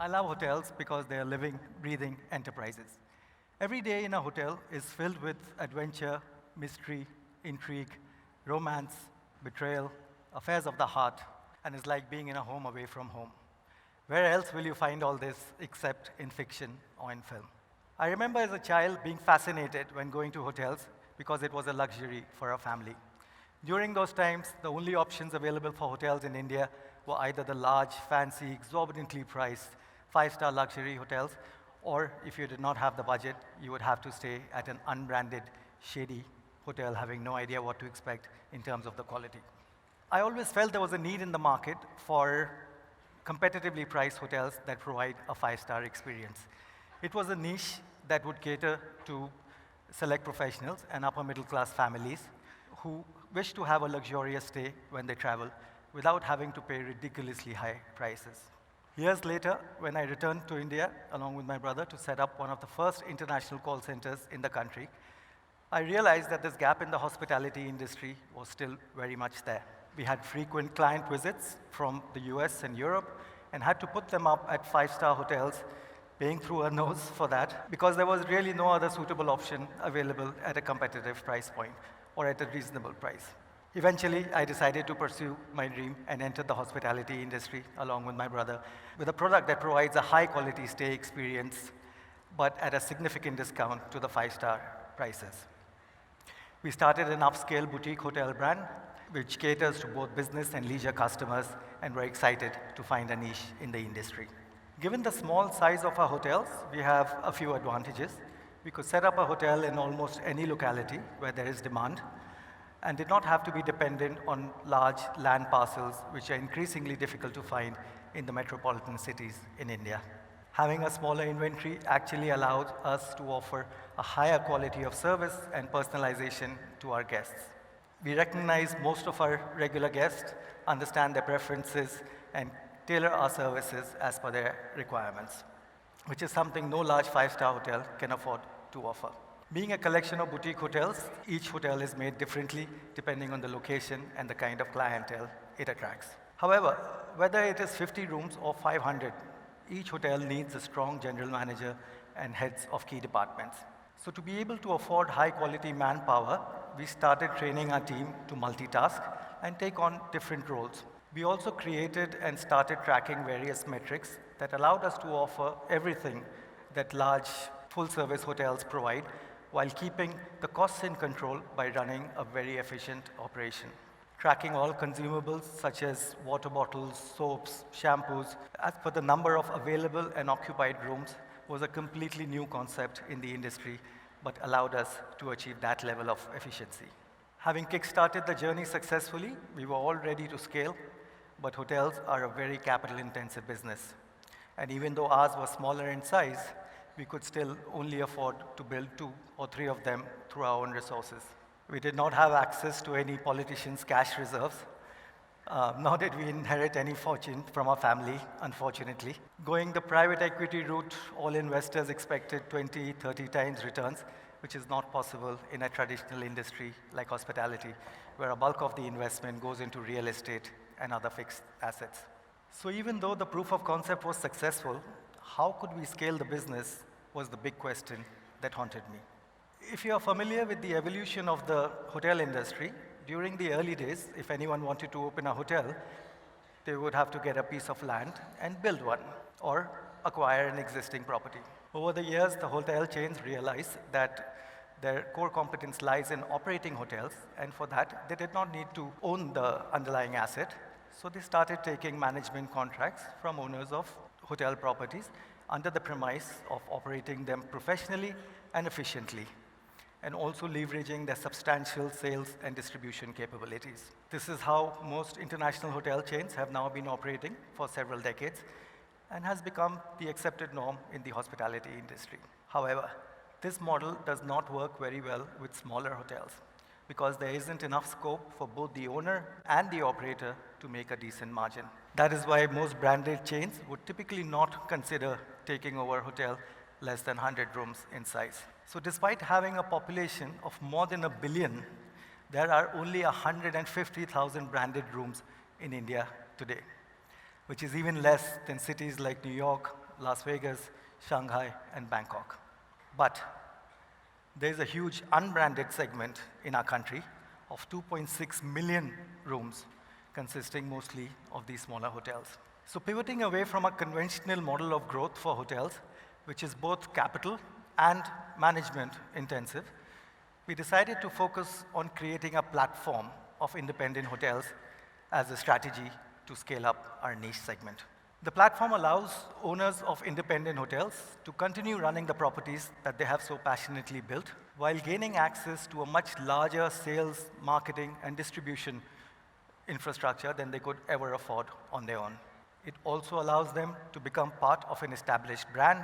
I love hotels because they are living, breathing enterprises. Every day in a hotel is filled with adventure, mystery, intrigue, romance, betrayal, affairs of the heart, and is like being in a home away from home. Where else will you find all this except in fiction or in film? I remember as a child being fascinated when going to hotels because it was a luxury for a family. During those times, the only options available for hotels in India were either the large, fancy, exorbitantly priced five-star luxury hotels, or if you did not have the budget, you would have to stay at an unbranded, shady hotel having no idea what to expect in terms of the quality. I always felt there was a need in the market for competitively priced hotels that provide a five-star experience. It was a niche that would cater to select professionals and upper middle class families who wish to have a luxurious stay when they travel without having to pay ridiculously high prices. Years later, when I returned to India along with my brother to set up one of the first international call centers in the country, I realized that this gap in the hospitality industry was still very much there. We had frequent client visits from the US and Europe and had to put them up at five-star hotels, paying through our nose for that because there was really no other suitable option available at a competitive price point or at a reasonable price. Eventually, I decided to pursue my dream and entered the hospitality industry along with my brother with a product that provides a high-quality stay experience, but at a significant discount to the five-star prices. We started an upscale boutique hotel brand, which caters to both business and leisure customers, and we're excited to find a niche in the industry. Given the small size of our hotels, we have a few advantages. We could set up a hotel in almost any locality where there is demand, and did not have to be dependent on large land parcels, which are increasingly difficult to find in the metropolitan cities in India. Having a smaller inventory actually allows us to offer a higher quality of service and personalization to our guests. We recognize most of our regular guests, understand their preferences, and tailor our services as per their requirements, which is something no large five-star hotel can afford to offer. Being a collection of boutique hotels, each hotel is made differently depending on the location and the kind of clientele it attracts. However, whether it is 50 rooms or 500, each hotel needs a strong general manager and heads of key departments. So to be able to afford high-quality manpower, we started training our team to multitask and take on different roles. We also created and started tracking various metrics that allowed us to offer everything that large full-service hotels provide while keeping the costs in control by running a very efficient operation. Tracking all consumables such as water bottles, soaps, shampoos, as per the number of available and occupied rooms was a completely new concept in the industry, but allowed us to achieve that level of efficiency. Having kick-started the journey successfully, we were all ready to scale, but hotels are a very capital-intensive business. And even though ours was smaller in size, we could still only afford to build 2 or 3 of them through our own resources. We did not have access to any politicians' cash reserves, nor did we inherit any fortune from our family, unfortunately. Going the private equity route, all investors expected 20, 30 times returns, which is not possible in a traditional industry like hospitality, where a bulk of the investment goes into real estate and other fixed assets. So even though the proof of concept was successful, how could we scale the business was the big question that haunted me. If you are familiar with the evolution of the hotel industry, during the early days, if anyone wanted to open a hotel, they would have to get a piece of land and build one, or acquire an existing property. Over the years, the hotel chains realized that their core competence lies in operating hotels, and for that, they did not need to own the underlying asset. So they started taking management contracts from owners of hotel properties under the premise of operating them professionally and efficiently, and also leveraging their substantial sales and distribution capabilities. This is how most international hotel chains have now been operating for several decades and has become the accepted norm in the hospitality industry. However, this model does not work very well with smaller hotels because there isn't enough scope for both the owner and the operator to make a decent margin. That is why most branded chains would typically not consider taking over a hotel less than 100 rooms in size. So despite having a population of more than 1 billion, there are only 150,000 branded rooms in India today, which is even less than cities like New York, Las Vegas, Shanghai, and Bangkok. But there's a huge unbranded segment in our country of 2.6 million rooms, consisting mostly of these smaller hotels. So pivoting away from a conventional model of growth for hotels, which is both capital and management intensive, we decided to focus on creating a platform of independent hotels as a strategy to scale up our niche segment. The platform allows owners of independent hotels to continue running the properties that they have so passionately built while gaining access to a much larger sales, marketing, and distribution infrastructure than they could ever afford on their own. It also allows them to become part of an established brand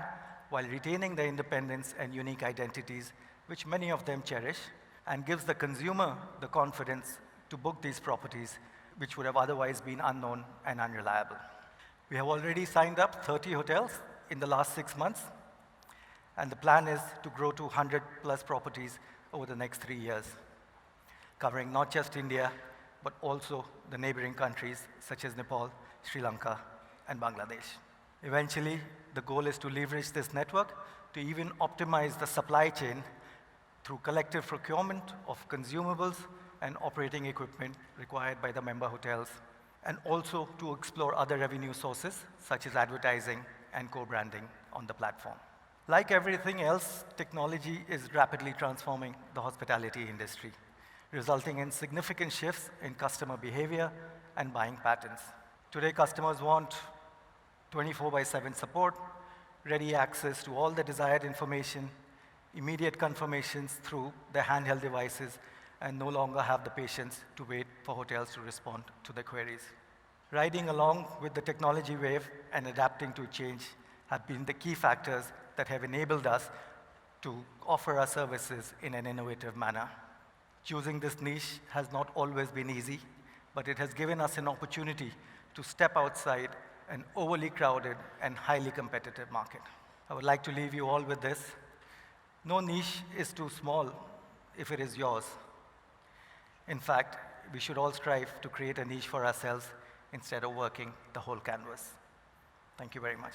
while retaining their independence and unique identities, which many of them cherish, and gives the consumer the confidence to book these properties, which would have otherwise been unknown and unreliable. We have already signed up 30 hotels in the last 6 months, and the plan is to grow to 100+ properties over the next 3 years, covering not just India, but also the neighboring countries such as Nepal, Sri Lanka, and Bangladesh. Eventually, the goal is to leverage this network to even optimize the supply chain through collective procurement of consumables and operating equipment required by the member hotels, and also to explore other revenue sources such as advertising and co-branding on the platform. Like everything else, technology is rapidly transforming the hospitality industry, resulting in significant shifts in customer behavior and buying patterns. Today, customers want 24/7 support, ready access to all the desired information, immediate confirmations through their handheld devices, and no longer have the patience to wait for hotels to respond to their queries. Riding along with the technology wave and adapting to change have been the key factors that have enabled us to offer our services in an innovative manner. Choosing this niche has not always been easy, but it has given us an opportunity to step outside an overly crowded and highly competitive market. I would like to leave you all with this. No niche is too small if it is yours. In fact, we should all strive to create a niche for ourselves instead of working the whole canvas. Thank you very much.